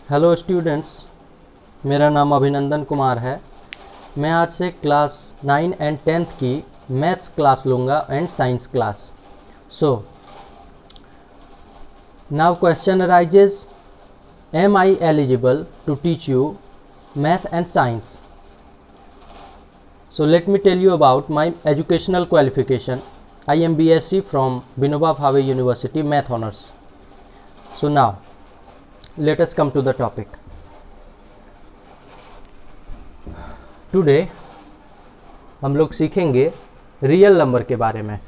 Hello students, मेरा नाम अभिनंदन कुमार है। मैं आज से क्लास 9 एंड 10th की मैथ्स क्लास लूँगा and science class. So now question arises, am I eligible to teach you math and science? So let me tell you about my educational qualification. I am BSc from Vinoba Bhave University, Math Honors. So now let us come to the topic. Today हम लोग सीखेंगे real number के बारे में।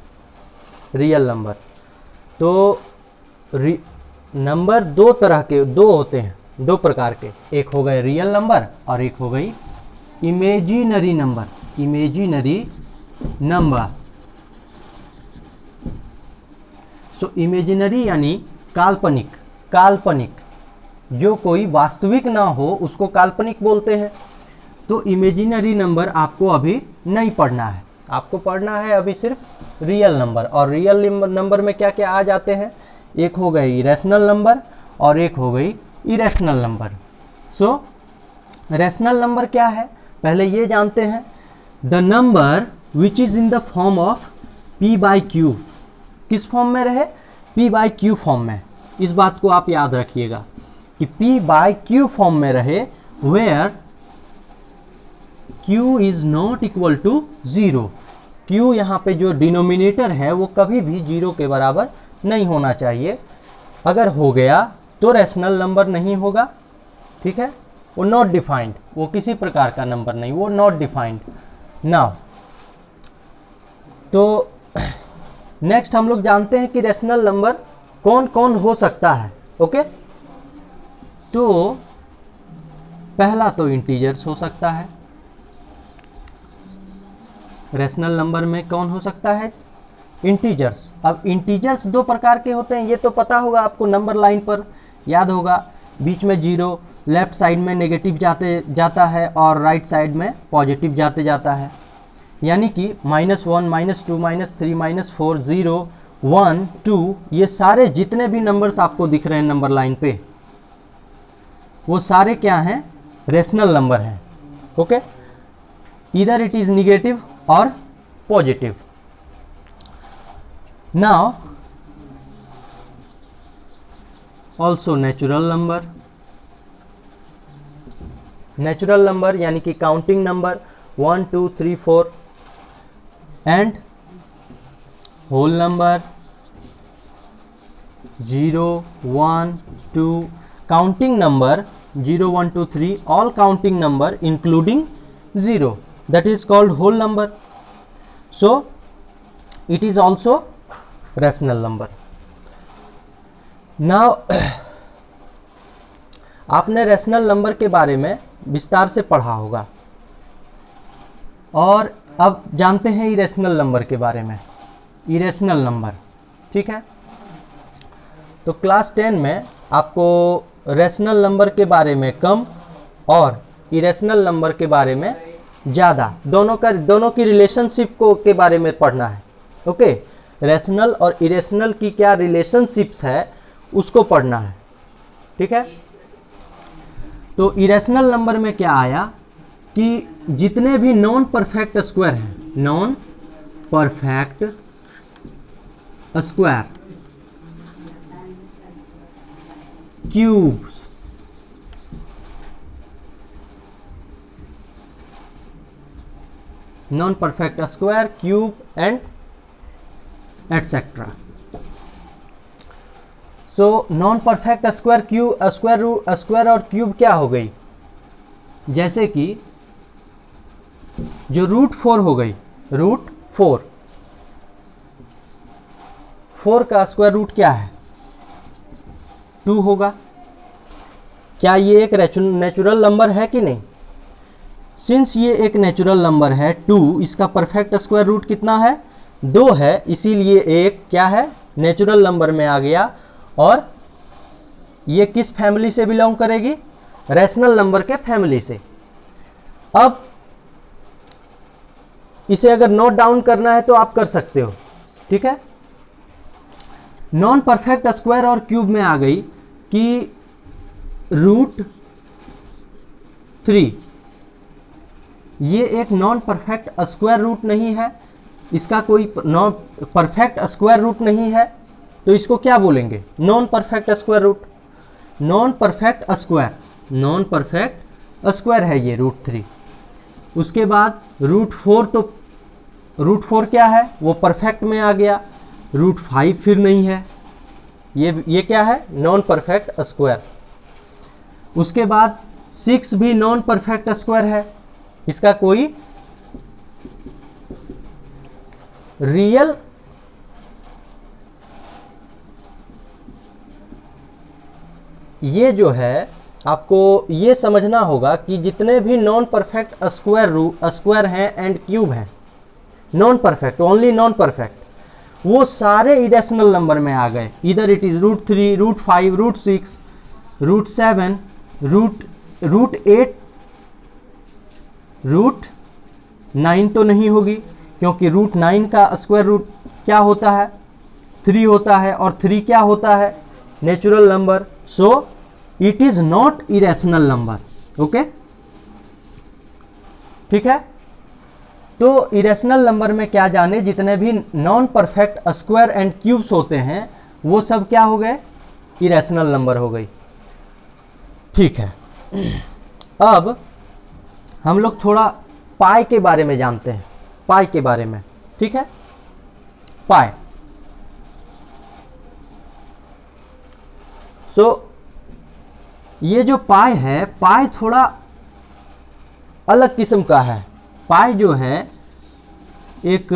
Real number तो number दो तरह के दो होते हैं, दो प्रकार के। एक हो गए रियल नंबर और एक हो गई इमेजिनरी नंबर। इमेजिनरी नंबर, सो इमेजिनरी यानी काल्पनिक। काल्पनिक जो कोई वास्तविक ना हो उसको काल्पनिक बोलते हैं। तो इमेजिनरी नंबर आपको अभी नहीं पढ़ना है, आपको पढ़ना है अभी सिर्फ रियल नंबर। और रियल नंबर में क्या क्या आ जाते हैं? एक हो गई रैशनल नंबर और एक हो गई इरेशनल नंबर। सो रैशनल नंबर क्या है पहले ये जानते हैं। The number which is in the form of p by Q. किस फॉर्म में रहे? p बाई क्यू फॉर्म में। इस बात को आप याद रखिएगा कि p बाई क्यू फॉर्म में रहे, where q is not equal to 0। q यहाँ पे जो डिनोमिनेटर है वो कभी भी 0 के बराबर नहीं होना चाहिए। अगर हो गया तो रैशनल नंबर नहीं होगा, ठीक है। वो नॉट डिफाइंड, वो किसी प्रकार का नंबर नहीं, वो नॉट डिफाइंड। नाउ तो नेक्स्ट हम लोग जानते हैं कि रैशनल नंबर कौन कौन हो सकता है। ओके, तो पहला तो इंटीजर्स हो सकता है। रैशनल नंबर में कौन हो सकता है? इंटीजर्स। अब इंटीजर्स दो प्रकार के होते हैं, ये तो पता होगा आपको, नंबर लाइन पर याद होगा। बीच में 0, लेफ्ट साइड में नेगेटिव जाता है और राइट साइड में पॉजिटिव जाता है। यानी कि -1, -2, -3, -4, 0, 1, 2, ये सारे जितने भी नंबर्स आपको दिख रहे हैं नंबर लाइन पे, वो सारे क्या हैं? रैशनल नंबर हैं। Okay, either it is negative और positive. Now also natural number. Natural number यानी कि counting number 1, 2, 3, 4 and whole number 0, 1, 2, counting number 0, 1, 2, 3, all counting number including 0, that is called whole number. So it is also rational number. Now आपने rational number के बारे में विस्तार से पढ़ा होगा और अब जानते हैं इरेशनल नंबर के बारे में। इरेशनल नंबर, ठीक है। तो क्लास 10 में आपको रैशनल नंबर के बारे में कम और इरेशनल नंबर के बारे में ज़्यादा, दोनों की रिलेशनशिप के बारे में पढ़ना है। ओके, रैशनल और इरेशनल की क्या रिलेशनशिप्स है उसको पढ़ना है, ठीक है। तो इरेशनल नंबर में क्या आया कि जितने भी नॉन परफेक्ट स्क्वायर हैं, non perfect square, cubes, non perfect square, cube and etcetera. So non perfect square और क्यूब क्या हो गई? जैसे कि जो √4 हो गई, √4, 4 का स्क्वायर रूट क्या है? 2 होगा। क्या ये एक नेचुरल नंबर है कि नहीं? सिंस ये एक नेचुरल नंबर है 2, इसका परफेक्ट स्क्वायर रूट कितना है? 2 है, इसीलिए एक क्या है? नेचुरल नंबर में आ गया। और ये किस फैमिली से बिलोंग करेगी? रैशनल नंबर के फैमिली से। अब इसे अगर नोट डाउन करना है तो आप कर सकते हो, ठीक है। नॉन परफेक्ट स्क्वायर और क्यूब में आ गई कि रूट 3, ये एक नॉन परफेक्ट स्क्वायर रूट नहीं है, इसका कोई नॉन परफेक्ट स्क्वायर रूट नहीं है, तो इसको क्या बोलेंगे? Non perfect square root. Non perfect square है ये रूट 3। उसके बाद रूट 4, तो रूट 4 क्या है? वो परफेक्ट में आ गया। रूट 5 फिर नहीं है, ये क्या है? Non perfect square. उसके बाद 6 भी नॉन परफेक्ट स्क्वायर है, इसका कोई रियल ये जो है आपको ये समझना होगा कि जितने भी नॉन परफेक्ट स्क्वायर हैं एंड क्यूब हैं, non perfect, only non perfect, वो सारे इरेशनल नंबर में आ गए। इधर it is root 3, root 5, root 6, root 7, root 8, root 9 तो नहीं होगी, क्योंकि रूट 9 का स्क्वायर रूट क्या होता है? 3 होता है, और 3 क्या होता है? Natural number. So it is not irrational number. Okay, ठीक है। तो इरेशनल नंबर में क्या जाने, जितने भी non perfect square and cubes होते हैं वो सब क्या हो गए? इरेशनल नंबर हो गई। ठीक है, अब हम लोग थोड़ा पाई के बारे में जानते हैं, पाई के बारे में। ठीक है, पाई। सो ये जो पाई है, पाई थोड़ा अलग किस्म का है। पाई जो है एक,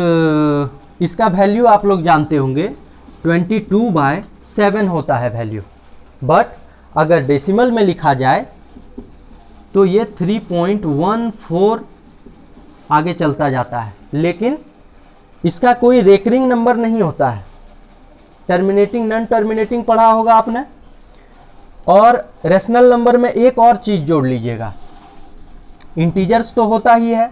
इसका वैल्यू आप लोग जानते होंगे 22/7 होता है वैल्यू, बट अगर डेसिमल में लिखा जाए तो ये 3.14 आगे चलता जाता है, लेकिन इसका कोई रेकरिंग नंबर नहीं होता है। टर्मिनेटिंग, नॉन टर्मिनेटिंग पढ़ा होगा आपने। और रेशनल नंबर में एक और चीज़ जोड़ लीजिएगा, इंटीजर्स तो होता ही है,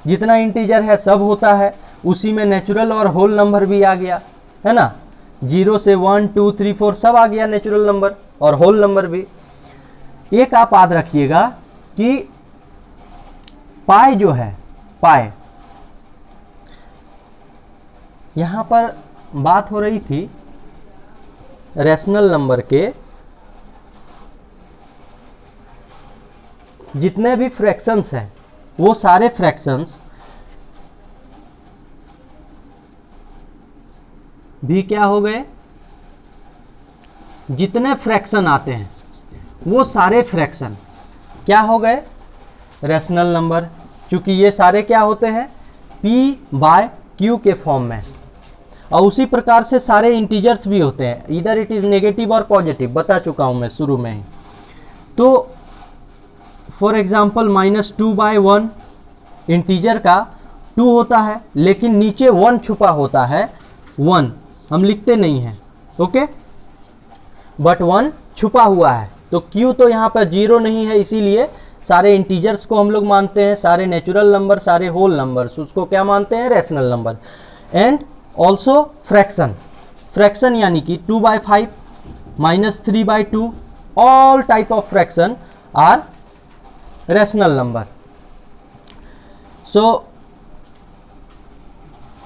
जितना इंटीजर है सब होता है, उसी में नेचुरल और होल नंबर भी आ गया, है ना। 0 से 1, 2, 3, 4 सब आ गया नेचुरल नंबर और होल नंबर भी। एक आप याद रखिएगा कि पाई जो है, पाई, यहाँ पर बात हो रही थी रेशनल नंबर के जितने भी फ्रैक्शंस हैं वो सारे फ्रैक्शंस भी क्या हो गए? जितने फ्रैक्शन आते हैं वो सारे फ्रैक्शन क्या हो गए? Rational number. क्योंकि ये सारे क्या होते हैं? P/Q के फॉर्म में। और उसी प्रकार से सारे इंटीजर्स भी होते हैं, इधर इट इज नेगेटिव और पॉजिटिव, बता चुका हूं मैं शुरू में ही। तो फॉर एग्जाम्पल -2/1 इंटीजर का 2 होता है, लेकिन नीचे 1 छुपा होता है, 1 हम लिखते नहीं हैं, ओके, बट 1 छुपा हुआ है। तो Q तो यहाँ पर 0 नहीं है, इसीलिए सारे इंटीजर्स को हम लोग मानते हैं, सारे नेचुरल नंबर, सारे होल नंबर्स, उसको क्या मानते हैं? Rational number. And also fraction, fraction यानी कि 2/5, -3/2, all type of fraction are rational number. So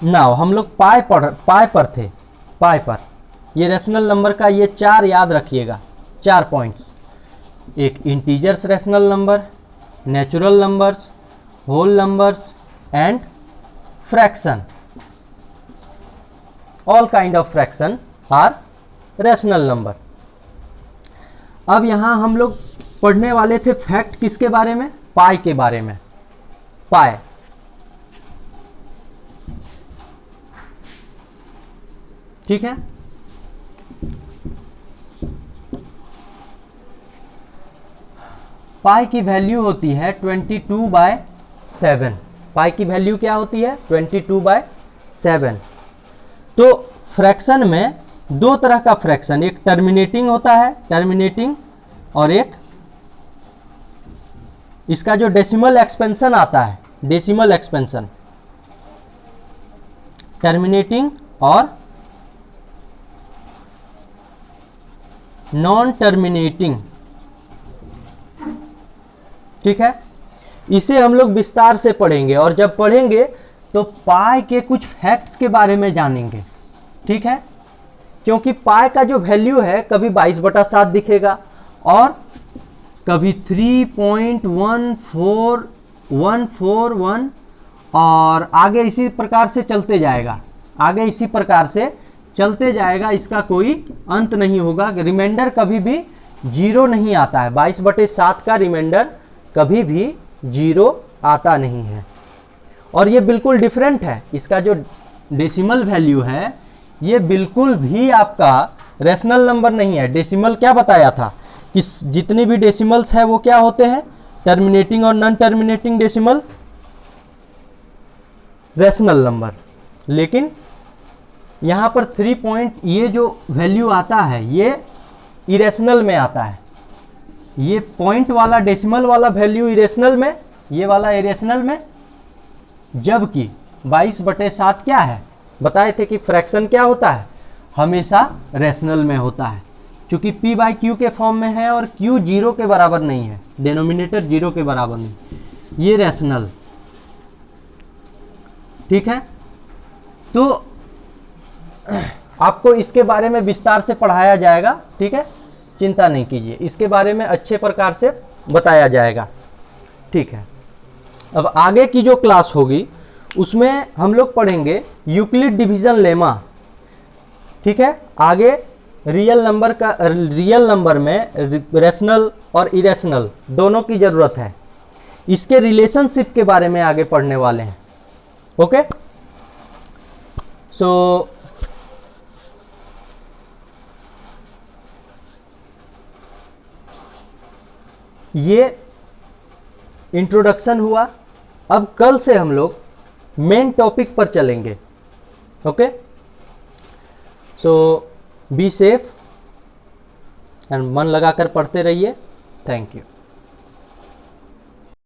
now हम लोग पाई पर थे, पाई पर ये रेशनल नंबर का ये 4 याद रखिएगा, 4 पॉइंट्स। एक integers rational number, natural numbers, whole numbers and fraction. All kind of fraction are rational number. अब यहां हम लोग पढ़ने वाले थे फैक्ट किसके बारे में? पाई के बारे में। पाई, ठीक है। पाई की वैल्यू होती है 22/7। पाई की वैल्यू क्या होती है? 22/7। तो फ्रैक्शन में दो तरह का फ्रैक्शन, एक टर्मिनेटिंग होता है, टर्मिनेटिंग, और एक इसका जो डेसिमल एक्सपेंशन आता है, डेसिमल एक्सपेंशन, टर्मिनेटिंग और नॉन टर्मिनेटिंग ठीक है, इसे हम लोग विस्तार से पढ़ेंगे, और जब पढ़ेंगे तो पाई के कुछ फैक्ट्स के बारे में जानेंगे। ठीक है, क्योंकि पाई का जो वैल्यू है कभी 22/7 दिखेगा और कभी 3.14141 और आगे इसी प्रकार से चलते जाएगा, आगे इसी प्रकार से चलते जाएगा, इसका कोई अंत नहीं होगा। रिमाइंडर कभी भी 0 नहीं आता है, 22/7 का रिमाइंडर कभी भी 0 आता नहीं है। और ये बिल्कुल डिफरेंट है, इसका जो डेसिमल वैल्यू है ये बिल्कुल भी आपका रैशनल नंबर नहीं है। डेसिमल क्या बताया था कि जितने भी डेसिमल्स है वो क्या होते हैं, टर्मिनेटिंग और non terminating decimal rational number. लेकिन यहाँ पर 3 पॉइंट ये जो वैल्यू आता है ये इरेशनल में आता है, ये पॉइंट वाला डेसिमल वाला वैल्यू इरेशनल में, ये वाला इरेशनल में, जबकि 22/7 क्या है, बताए थे कि फ्रैक्शन क्या होता है, हमेशा रैशनल में होता है। क्योंकि p/q के फॉर्म में है और q 0 के बराबर नहीं है, डिनोमिनेटर 0 के बराबर नहीं, ये रैशनल। ठीक है, तो आपको इसके बारे में विस्तार से पढ़ाया जाएगा। ठीक है, चिंता नहीं कीजिए, इसके बारे में अच्छे प्रकार से बताया जाएगा। ठीक है, अब आगे की जो क्लास होगी उसमें हम लोग पढ़ेंगे यूक्लिड डिवीजन लेमा। ठीक है, आगे रियल नंबर में रैशनल और इरेशनल दोनों की ज़रूरत है, इसके रिलेशनशिप के बारे में आगे पढ़ने वाले हैं। ओके, सो ये इंट्रोडक्शन हुआ। अब कल से हम लोग मेन टॉपिक पर चलेंगे। Okay, so be safe and मन लगाकर पढ़ते रहिए। Thank you.